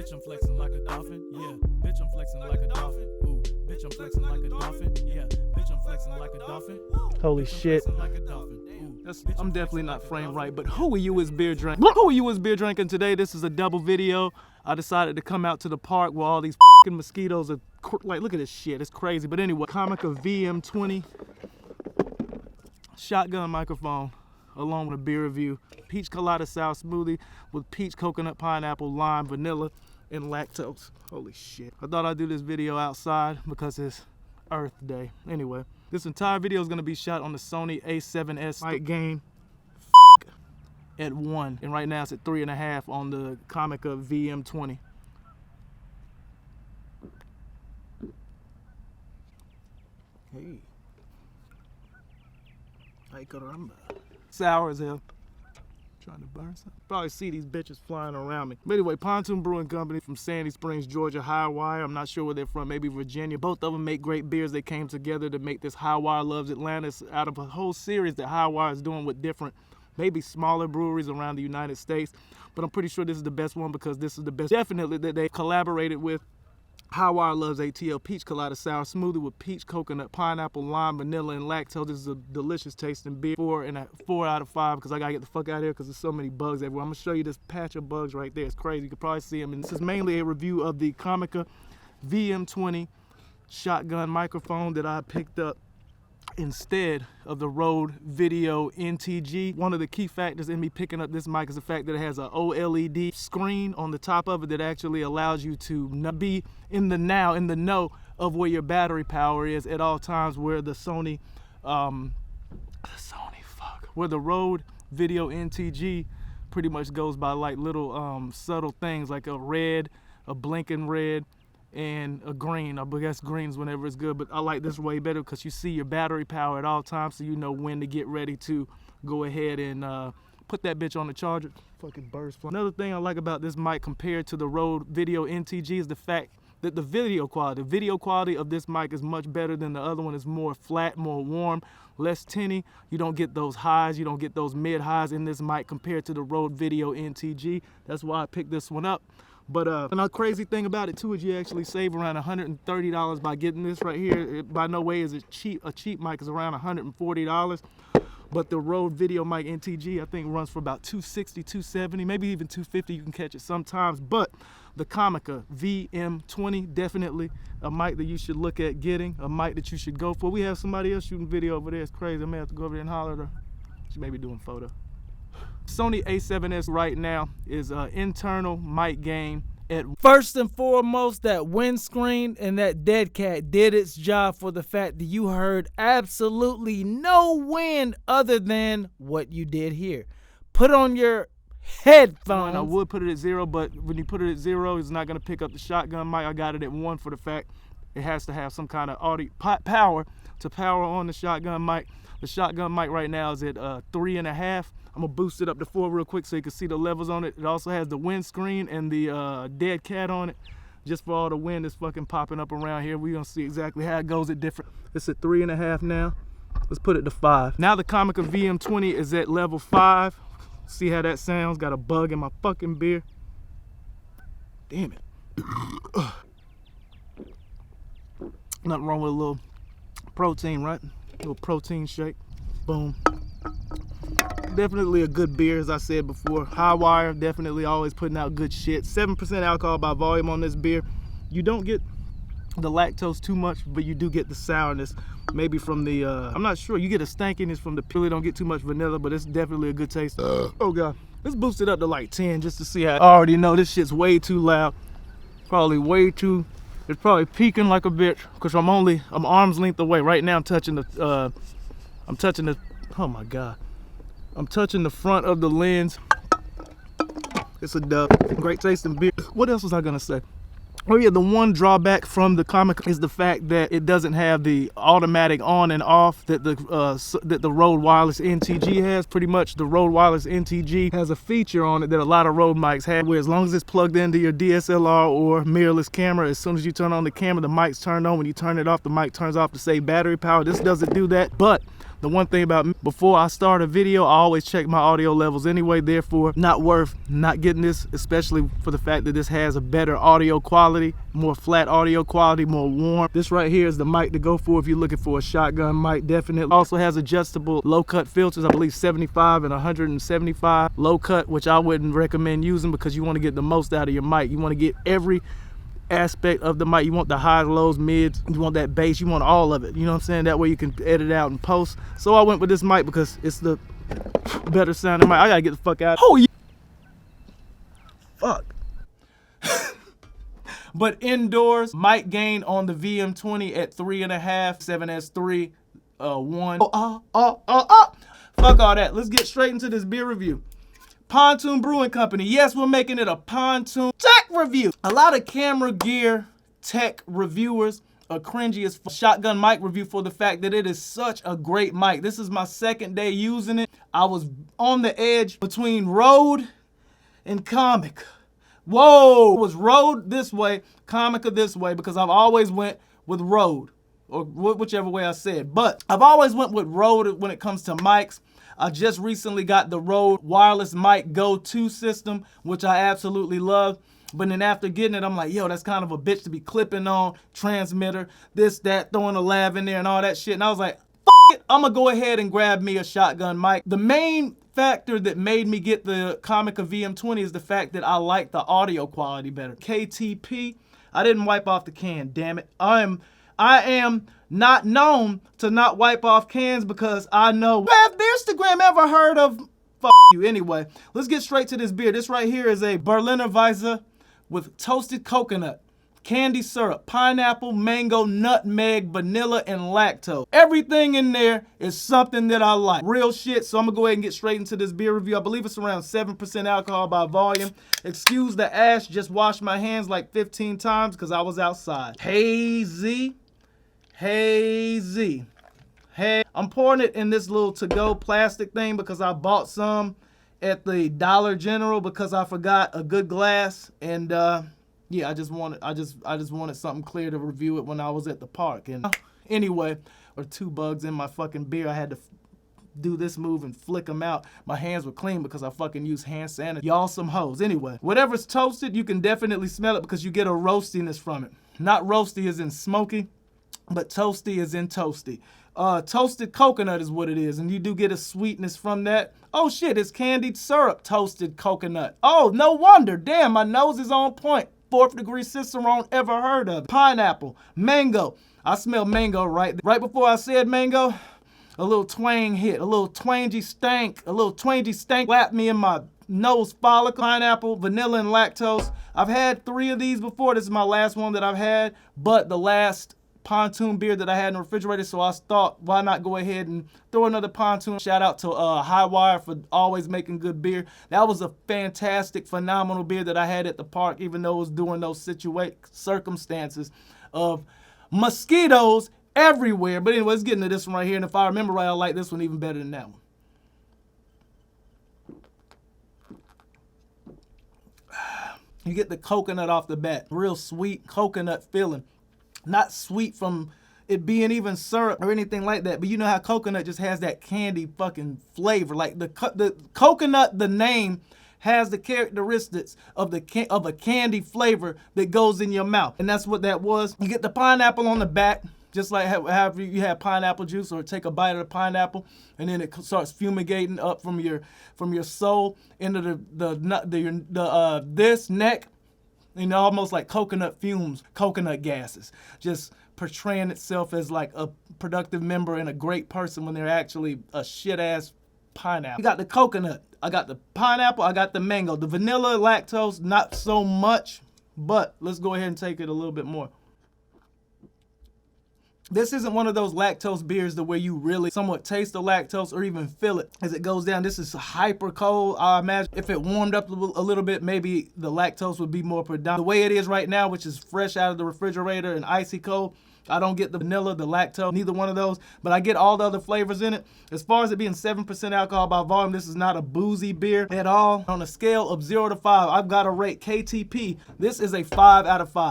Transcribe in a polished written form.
Bitch, I'm flexing like a dolphin. Yeah, bitch, I'm flexing like a dolphin. Ooh, bitch, I'm flexing like a dolphin. Yeah, bitch, I'm flexing like a dolphin. Holy shit. I'm definitely not framed right, but who are you as beer drinking? Who are you as beer drinking today? This is a double video. I decided to come out to the park where all these fucking mosquitoes are, like, look at this shit, it's crazy. But anyway, Comica VM20 shotgun microphone, along with a beer review. Peach colada sour smoothie with peach, coconut, pineapple, lime, vanilla, and lactose. Holy shit. I thought I'd do this video outside because it's Earth Day. Anyway, this entire video is gonna be shot on the Sony A7S mic gain at 1. And right now it's at 3.5 on the Comica VM20. Hey. Ay caramba. Sour as hell. Trying to burn something. Probably see these bitches flying around me. But anyway, Pontoon Brewing Company from Sandy Springs, Georgia, High Wire. I'm not sure where they're from, maybe Virginia. Both of them make great beers. They came together to make this High Wire Loves Atlanta. It's out of a whole series that High Wire is doing with different, maybe smaller breweries around the United States. But I'm pretty sure this is the best one because this is the best, definitely, that they collaborated with. High Wire Loves ATL Peach Colada Sour Smoothie with peach, coconut, pineapple, lime, vanilla, and lactose. This is a delicious tasting beer. 4 out of 5 because I gotta get the fuck out of here because there's so many bugs everywhere. I'm gonna show you this patch of bugs right there. It's crazy. You can probably see them. And this is mainly a review of the Comica VM20 shotgun microphone that I picked up instead of the Rode Video NTG. One of the key factors in me picking up this mic is the fact that it has an OLED screen on the top of it that actually allows you to be in the know of where your battery power is at all times, where the where the Rode Video NTG pretty much goes by like little subtle things like a red, a blinking red, and a green. I guess green's whenever it's good, but I like this way better because you see your battery power at all times, so you know when to get ready to go ahead and put that bitch on the charger. Fucking birds flying. Another thing I like about this mic compared to the Rode Video NTG is the fact that the video quality of this mic is much better than the other one. It's more flat, more warm, less tinny. You don't get those highs, you don't get those mid highs in this mic compared to the Rode Video NTG. That's why I picked this one up. But another crazy thing about it too is you actually save around $130 by getting this right here. By no way is it cheap. A cheap mic is around $140. But the Rode Videomic NTG I think runs for about $260, $270, maybe even $250. You can catch it sometimes. But the Comica VM20, definitely a mic that you should look at getting, a mic that you should go for. We have somebody else shooting video over there. It's crazy. I may have to go over there and holler at her. She may be doing photo. Sony A7S right now is internal mic gain at first and foremost. That windscreen and that dead cat did its job for the fact that you heard absolutely no wind other than what you did here. Put on your headphones. I would put it at 0, but when you put it at 0, it's not going to pick up the shotgun mic. I got it at 1 for the fact it has to have some kind of audio power to power on the shotgun mic. The shotgun mic right now is at 3.5. I'm gonna boost it up to 4 real quick so you can see the levels on it. It also has the windscreen and the dead cat on it, just for all the wind that's fucking popping up around here. We're gonna see exactly how it goes at different. It's at 3.5 now. Let's put it to 5. Now the Comica VM20 is at level 5. See how that sounds? Got a bug in my fucking beer. Damn it. Nothing wrong with a little protein, right? A little protein shake. Boom. Definitely a good beer, as I said before. High Wire, definitely always putting out good shit. 7% alcohol by volume on this beer. You don't get the lactose too much, but you do get the sourness. Maybe from the, I'm not sure. You get a stankiness from the, really don't get too much vanilla, but it's definitely a good taste. Oh God. Let's boost it up to like 10 just to see how. I already know this shit's way too loud. Probably way too, it's probably peaking like a bitch because I'm arm's length away. Right now I'm touching the, oh my God. I'm touching the front of the lens. It's a dub. Great tasting beer. What else was I gonna say? Oh yeah, the one drawback from the Comica is the fact that it doesn't have the automatic on and off that the Rode Wireless NTG has. Pretty much the Rode Wireless NTG has a feature on it that a lot of Rode mics have, where as long as it's plugged into your DSLR or mirrorless camera, as soon as you turn on the camera, the mic's turned on. When you turn it off, the mic turns off to save battery power. This doesn't do that, but The one thing about me, before I start a video, I always check my audio levels anyway. Therefore, not worth not getting this, especially for the fact that this has a better audio quality, more flat audio quality, more warm. This right here is the mic to go for if you're looking for a shotgun mic, definitely. Also has adjustable low cut filters, I believe 75 and 175. Low cut, which I wouldn't recommend using because you want to get the most out of your mic. You want to get every aspect of the mic. You want the highs, lows, mids, you want that bass, you want all of it, you know what I'm saying? That way you can edit out and post. So I went with this mic because it's the better sounding mic. I gotta get the fuck out. Oh, yeah. Fuck. But indoors, mic gain on the VM20 at 3.5, 7S3, 1. Fuck all that. Let's get straight into this beer review. Pontoon Brewing Company. Yes, we're making it a Pontoon tech review. A lot of camera gear tech reviewers are cringy as shotgun mic review for the fact that it is such a great mic. This is my second day using it. I was on the edge between Rode and Comica. Whoa! It was Rode this way, Comica this way, because I've always went with Rode, or whichever way I said. But I've always went with Rode when it comes to mics. I just recently got the Rode wireless mic Go 2 system, which I absolutely love. But then after getting it, I'm like, yo, that's kind of a bitch to be clipping on, transmitter, this, that, throwing a lav in there and all that shit. And I was like, fuck it, I'm gonna go ahead and grab me a shotgun mic. The main factor that made me get the Comica VM20 is the fact that I like the audio quality better. KTP, I didn't wipe off the can, damn it. I am not known to not wipe off cans because I know. Have Beerstagram ever heard of? Fuck you. Anyway, let's get straight to this beer. This right here is a Berliner Weisse with toasted coconut, candy syrup, pineapple, mango, nutmeg, vanilla, and lactose. Everything in there is something that I like. Real shit. So I'm gonna go ahead and get straight into this beer review. I believe it's around 7% alcohol by volume. Excuse the ash, just washed my hands like 15 times because I was outside. Hazy. Hazy. Hey, I'm pouring it in this little to-go plastic thing because I bought some at the Dollar General because I forgot a good glass, and yeah, I just wanted something clear to review it when I was at the park. And anyway, or 2 bugs in my fucking beer. I had to do this move and flick them out. My hands were clean because I fucking used hand sanitizer. Y'all some hoes. Anyway, whatever's toasted, you can definitely smell it because you get a roastiness from it. Not roasty as in smoky, but toasty as in toasty. Toasted coconut is what it is, and you do get a sweetness from that. Oh shit, it's candied syrup toasted coconut. Oh, no wonder. Damn, my nose is on point. 4th degree Cicerone, ever heard of it. Pineapple, mango. I smell mango right there. Right before I said mango, a little twang hit, a little twangy stank, slapped me in my nose follicle. Pineapple, vanilla, and lactose. I've had 3 of these before. This is my last one that I've had, but the last Pontoon beer that I had in the refrigerator, so I thought, why not go ahead and throw another Pontoon. Shout out to Highwire for always making good beer. That was a fantastic, phenomenal beer that I had at the park, even though it was during those circumstances of mosquitoes everywhere. But anyway, let's get into this one right here, and if I remember right, I like this one even better than that one. You get the coconut off the bat, real sweet coconut feeling. Not sweet from it being even syrup or anything like that, but you know how coconut just has that candy fucking flavor. Like the coconut, the name has the characteristics of a candy flavor that goes in your mouth, and that's what that was. You get the pineapple on the back, just like however you have pineapple juice, or take a bite of the pineapple, and then it starts fumigating up from your soul into this neck. You know, almost like coconut fumes, coconut gases, just portraying itself as like a productive member and a great person when they're actually a shit-ass pineapple. You got the coconut, I got the pineapple, I got the mango. The vanilla, lactose, not so much, but let's go ahead and take it a little bit more. This isn't one of those lactose beers to where you really somewhat taste the lactose or even feel it as it goes down. This is hyper cold. I imagine if it warmed up a little bit, maybe the lactose would be more predominant. The way it is right now, which is fresh out of the refrigerator and icy cold, I don't get the vanilla, the lactose, neither one of those, but I get all the other flavors in it. As far as it being 7% alcohol by volume, this is not a boozy beer at all. On a scale of 0 to 5, I've got to rate KTP. This is a 5 out of 5.